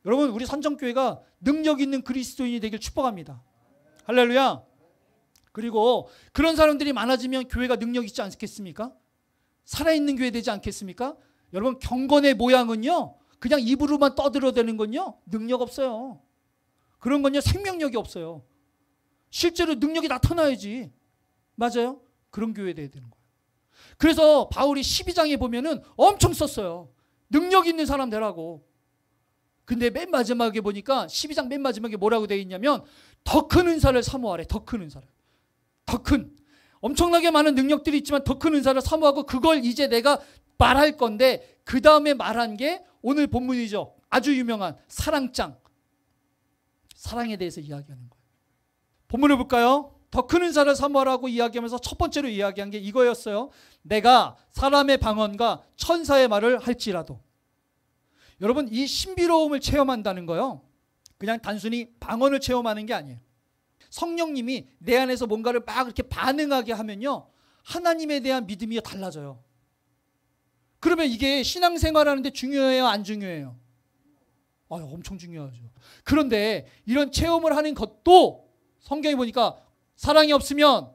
여러분, 우리 산정교회가 능력 있는 그리스도인이 되길 축복합니다. 할렐루야. 그리고 그런 사람들이 많아지면 교회가 능력 있지 않겠습니까? 살아있는 교회 되지 않겠습니까? 여러분, 경건의 모양은요, 그냥 입으로만 떠들어대는 건요, 능력 없어요. 그런 건요, 생명력이 없어요. 실제로 능력이 나타나야지. 맞아요? 그런 교회 돼야 되는 거예요. 그래서 바울이 12장에 보면은 엄청 썼어요. 능력 있는 사람 되라고. 근데 맨 마지막에 보니까 12장 맨 마지막에 뭐라고 되어 있냐면 더 큰 은사를 사모하래. 더 큰 은사를. 더 큰. 엄청나게 많은 능력들이 있지만 더 큰 은사를 사모하고 그걸 이제 내가 말할 건데 그 다음에 말한 게 오늘 본문이죠. 아주 유명한 사랑장. 사랑에 대해서 이야기하는 거예요. 본문을 볼까요? 더 큰 은사를 사모하라고 이야기하면서 첫 번째로 이야기한 게 이거였어요. 내가 사람의 방언과 천사의 말을 할지라도. 여러분, 이 신비로움을 체험한다는 거요, 그냥 단순히 방언을 체험하는 게 아니에요. 성령님이 내 안에서 뭔가를 막 이렇게 반응하게 하면요, 하나님에 대한 믿음이 달라져요. 그러면 이게 신앙생활하는데 중요해요, 안 중요해요? 엄청 중요하죠. 그런데 이런 체험을 하는 것도 성경에 보니까 사랑이 없으면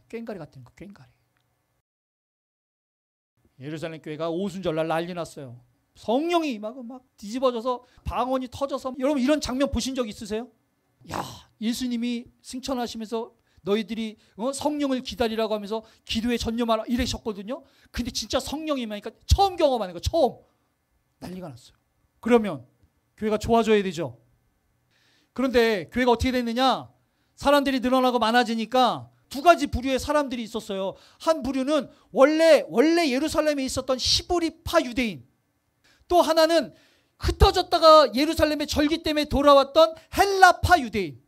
꽹가리 같은 거, 꽹가리. 예루살렘 교회가 오순절날 난리 났어요. 성령이 막 뒤집어져서 방언이 터져서. 여러분, 이런 장면 보신 적 있으세요? 야, 예수님이 승천하시면서 너희들이 성령을 기다리라고 하면서 기도에 전념하라 이러셨거든요. 근데 진짜 성령이 임하니까 처음 경험하는 거, 처음 난리가 났어요. 그러면 교회가 좋아져야 되죠. 그런데 교회가 어떻게 됐느냐? 사람들이 늘어나고 많아지니까 두 가지 부류의 사람들이 있었어요. 한 부류는 원래 예루살렘에 있었던 히브리파 유대인, 또 하나는 흩어졌다가 예루살렘의 절기 때문에 돌아왔던 헬라파 유대인.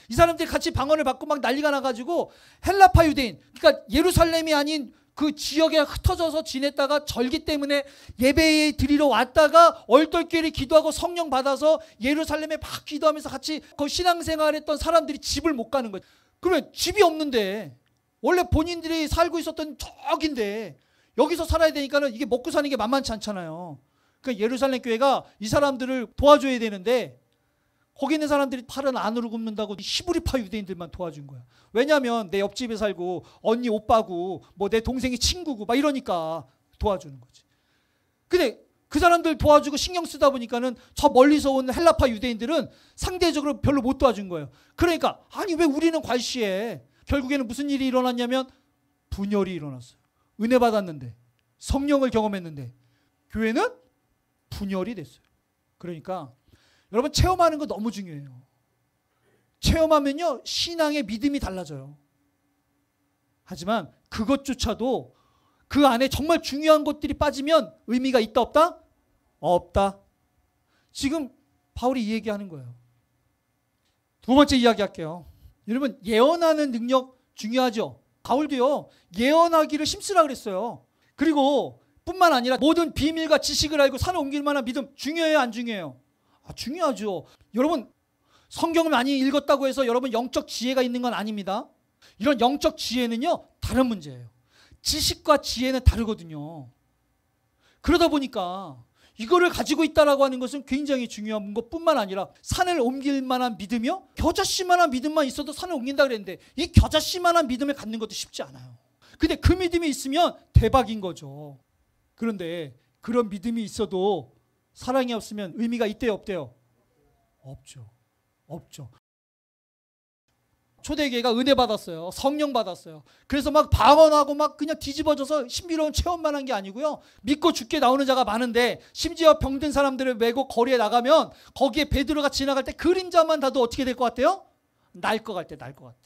이 사람들이 같이 방언을 받고 막 난리가 나가지고 헬라파 유대인, 그러니까 예루살렘이 아닌 그 지역에 흩어져서 지냈다가 절기 때문에 예배 드리러 왔다가 얼떨결에 기도하고 성령 받아서 예루살렘에 막 기도하면서 같이 그 신앙생활했던 사람들이 집을 못 가는 거예요. 그러면 집이 없는데, 원래 본인들이 살고 있었던 저긴데 여기서 살아야 되니까는 이게 먹고 사는 게 만만치 않잖아요. 그러니까 예루살렘 교회가 이 사람들을 도와줘야 되는데 거기 있는 사람들이 팔은 안으로 굽는다고 히브리파 유대인들만 도와준 거야. 왜냐하면 내 옆집에 살고 언니 오빠고 뭐 내 동생이 친구고 막 이러니까 도와주는 거지. 근데 그 사람들 도와주고 신경 쓰다 보니까는 저 멀리서 온 헬라파 유대인들은 상대적으로 별로 못 도와준 거예요. 그러니까 아니 왜 우리는 괄시해. 결국에는 무슨 일이 일어났냐면 분열이 일어났어요. 은혜 받았는데, 성령을 경험했는데 교회는 분열이 됐어요. 그러니까 여러분, 체험하는 거 너무 중요해요. 체험하면요, 신앙의 믿음이 달라져요. 하지만 그것조차도 그 안에 정말 중요한 것들이 빠지면 의미가 있다 없다? 없다. 지금 바울이 이 얘기하는 거예요. 두 번째 이야기할게요. 여러분, 예언하는 능력 중요하죠. 바울도요, 예언하기를 힘쓰라 그랬어요. 그리고 뿐만 아니라 모든 비밀과 지식을 알고 산을 옮길 만한 믿음 중요해요, 안 중요해요? 중요하죠. 여러분, 성경을 많이 읽었다고 해서 여러분 영적 지혜가 있는 건 아닙니다. 이런 영적 지혜는요, 다른 문제예요. 지식과 지혜는 다르거든요. 그러다 보니까 이거를 가지고 있다라고 하는 것은 굉장히 중요한 것뿐만 아니라 산을 옮길 만한 믿음이요? 겨자씨만한 믿음만 있어도 산을 옮긴다 그랬는데 이 겨자씨만한 믿음을 갖는 것도 쉽지 않아요. 근데 그 믿음이 있으면 대박인 거죠. 그런데 그런 믿음이 있어도 사랑이 없으면 의미가 있대요, 없대요? 없죠. 없죠. 초대교회가 은혜 받았어요. 성령 받았어요. 그래서 막 방언하고 막 그냥 뒤집어져서 신비로운 체험만 한 게 아니고요. 믿고 죽게 나오는 자가 많은데 심지어 병든 사람들을 메고 거리에 나가면 거기에 베드로가 지나갈 때 그림자만 봐도 어떻게 될 것 같아요? 날 것 같아, 날 것 같아.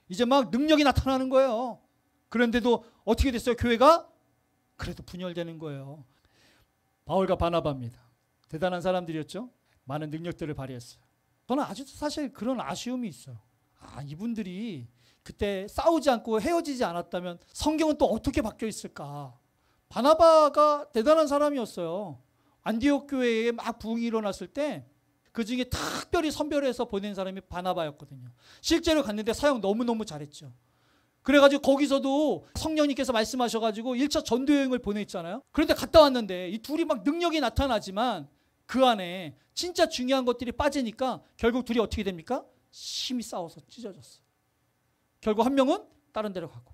이제 막 능력이 나타나는 거예요. 그런데도 어떻게 됐어요? 교회가? 그래도 분열되는 거예요. 바울과 바나바입니다. 대단한 사람들이었죠. 많은 능력들을 발휘했어요. 저는 아직도 사실 그런 아쉬움이 있어요. 이분들이 그때 싸우지 않고 헤어지지 않았다면 성경은 또 어떻게 바뀌어 있을까? 바나바가 대단한 사람이었어요. 안디옥 교회에 막 부흥이 일어났을 때 그 중에 특별히 선별해서 보낸 사람이 바나바였거든요. 실제로 갔는데 사역 너무너무 잘했죠. 그래가지고 거기서도 성령님께서 말씀하셔가지고 1차 전도여행을 보냈잖아요. 그런데 갔다 왔는데 이 둘이 막 능력이 나타나지만 그 안에 진짜 중요한 것들이 빠지니까 결국 둘이 어떻게 됩니까? 심히 싸워서 찢어졌어요. 결국 한 명은 다른 데로 가고,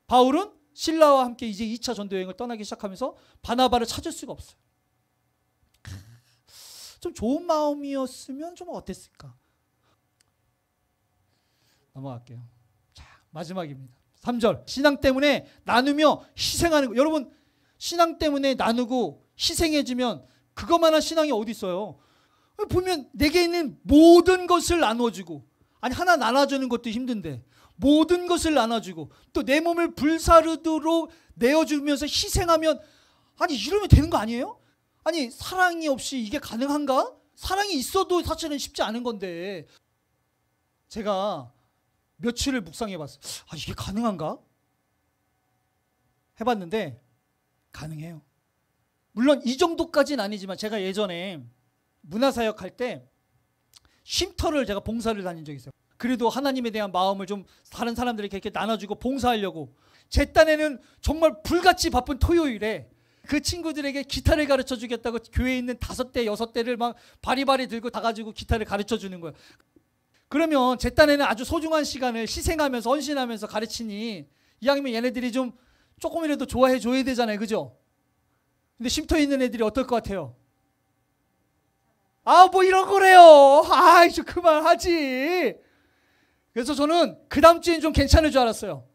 바울은 실라와 함께 이제 2차 전도여행을 떠나기 시작하면서 바나바를 찾을 수가 없어요. 좀 좋은 마음이었으면 좀 어땠을까? 넘어갈게요. 자, 마지막입니다. 3절. 신앙 때문에 나누며 희생하는 거. 여러분, 신앙 때문에 나누고 희생해주면 그것만한 신앙이 어디 있어요? 보면 내게 있는 모든 것을 나눠주고, 아니 하나 나눠주는 것도 힘든데 모든 것을 나눠주고 또 내 몸을 불사르도록 내어주면서 희생하면, 아니 이러면 되는 거 아니에요? 아니 사랑이 없이 이게 가능한가? 사랑이 있어도 사실은 쉽지 않은 건데, 제가 며칠을 묵상해 봤어요. 아, 이게 가능한가? 해봤는데 가능해요. 물론 이 정도까지는 아니지만 제가 예전에 문화사역 할 때 쉼터를 제가 봉사를 다닌 적이 있어요. 그래도 하나님에 대한 마음을 좀 다른 사람들에게 이렇게 나눠주고 봉사하려고, 제 딴에는 정말 불같이 바쁜 토요일에 그 친구들에게 기타를 가르쳐 주겠다고 교회에 있는 5대 6대를 막 바리바리 들고 다 가지고 기타를 가르쳐 주는 거예요. 그러면 제 딴에는 아주 소중한 시간을 희생하면서 헌신하면서 가르치니 이왕이면 얘네들이 좀 조금이라도 좋아해 줘야 되잖아요. 그죠? 근데 쉼터에 있는 애들이 어떨 것 같아요? 아, 뭐 이런 거래요. 아, 이제 그만하지. 그래서 저는 그 다음 주엔 좀 괜찮을 줄 알았어요.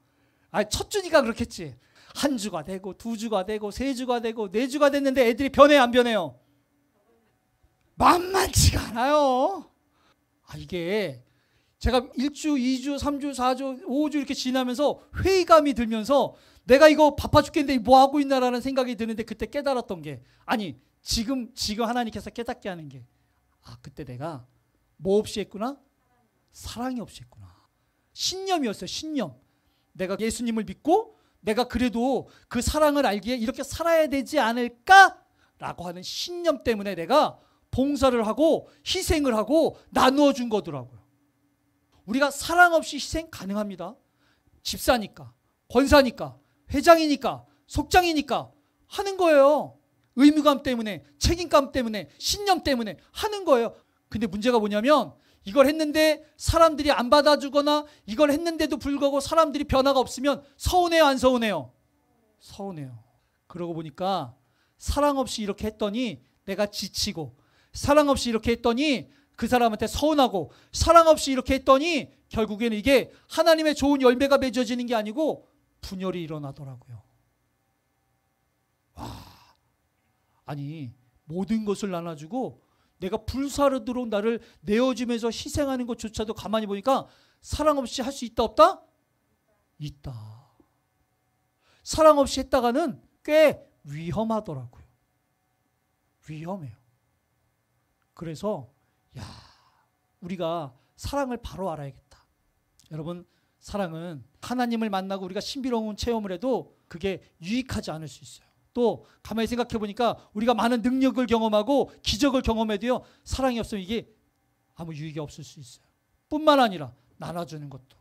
아, 첫 주니까 그렇겠지. 한 주가 되고 2주가 되고 3주가 되고 4주가 됐는데 애들이 변해요, 안 변해요? 만만치가 않아요. 아, 이게 제가 1주, 2주, 3주, 4주, 5주 이렇게 지나면서 회의감이 들면서 내가 이거 바빠 죽겠는데 뭐 하고 있나라는 생각이 드는데, 그때 깨달았던 게, 아니 지금 하나님께서 깨닫게 하는 게, 아, 그때 내가 뭐 없이 했구나? 사랑이 없이 했구나. 신념이었어요. 신념. 내가 예수님을 믿고 내가 그래도 그 사랑을 알기에 이렇게 살아야 되지 않을까라고 하는 신념 때문에 내가 봉사를 하고 희생을 하고 나누어 준 거더라고요. 우리가 사랑 없이 희생 가능합니다. 집사니까, 권사니까, 회장이니까, 속장이니까 하는 거예요. 의무감 때문에, 책임감 때문에, 신념 때문에 하는 거예요. 근데 문제가 뭐냐면, 이걸 했는데 사람들이 안 받아주거나 이걸 했는데도 불구하고 사람들이 변화가 없으면 서운해요, 안 서운해요? 서운해요. 그러고 보니까 사랑 없이 이렇게 했더니 내가 지치고, 사랑 없이 이렇게 했더니 그 사람한테 서운하고, 사랑 없이 이렇게 했더니 결국에는 이게 하나님의 좋은 열매가 맺어지는 게 아니고 분열이 일어나더라고요. 와, 아니 모든 것을 나눠주고 내가 불사르도록 나를 내어주면서 희생하는 것조차도 가만히 보니까 사랑 없이 할 수 있다, 없다? 있다. 사랑 없이 했다가는 꽤 위험하더라고요. 위험해요. 그래서 우리가 사랑을 바로 알아야겠다. 여러분, 사랑은 하나님을 만나고 우리가 신비로운 체험을 해도 그게 유익하지 않을 수 있어요. 또 가만히 생각해 보니까 우리가 많은 능력을 경험하고 기적을 경험해도요, 사랑이 없으면 이게 아무 유익이 없을 수 있어요. 뿐만 아니라 나눠주는 것도,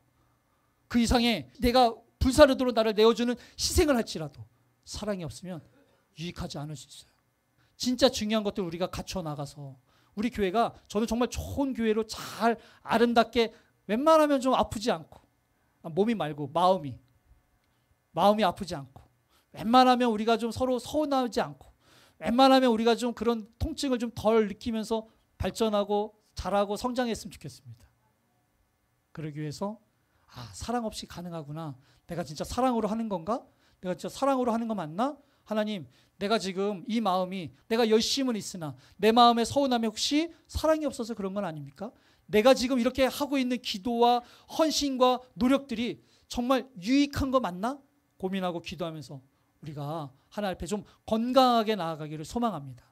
그 이상의 내가 불사르도록 나를 내어주는 희생을 할지라도 사랑이 없으면 유익하지 않을 수 있어요. 진짜 중요한 것들 우리가 갖춰 나가서 우리 교회가, 저는 정말 좋은 교회로 잘 아름답게, 웬만하면 좀 아프지 않고, 몸이 말고 마음이 아프지 않고, 웬만하면 우리가 좀 서로 서운하지 않고, 웬만하면 우리가 좀 그런 통증을 좀 덜 느끼면서 발전하고 잘하고 성장했으면 좋겠습니다. 그러기 위해서 사랑 없이 가능하구나. 내가 진짜 사랑으로 하는 건가? 내가 진짜 사랑으로 하는 거 맞나? 하나님, 내가 지금 이 마음이, 내가 열심은 있으나 내 마음에 서운함이 혹시 사랑이 없어서 그런 건 아닙니까? 내가 지금 이렇게 하고 있는 기도와 헌신과 노력들이 정말 유익한 거 맞나? 고민하고 기도하면서 우리가 하나님 앞에 좀 건강하게 나아가기를 소망합니다.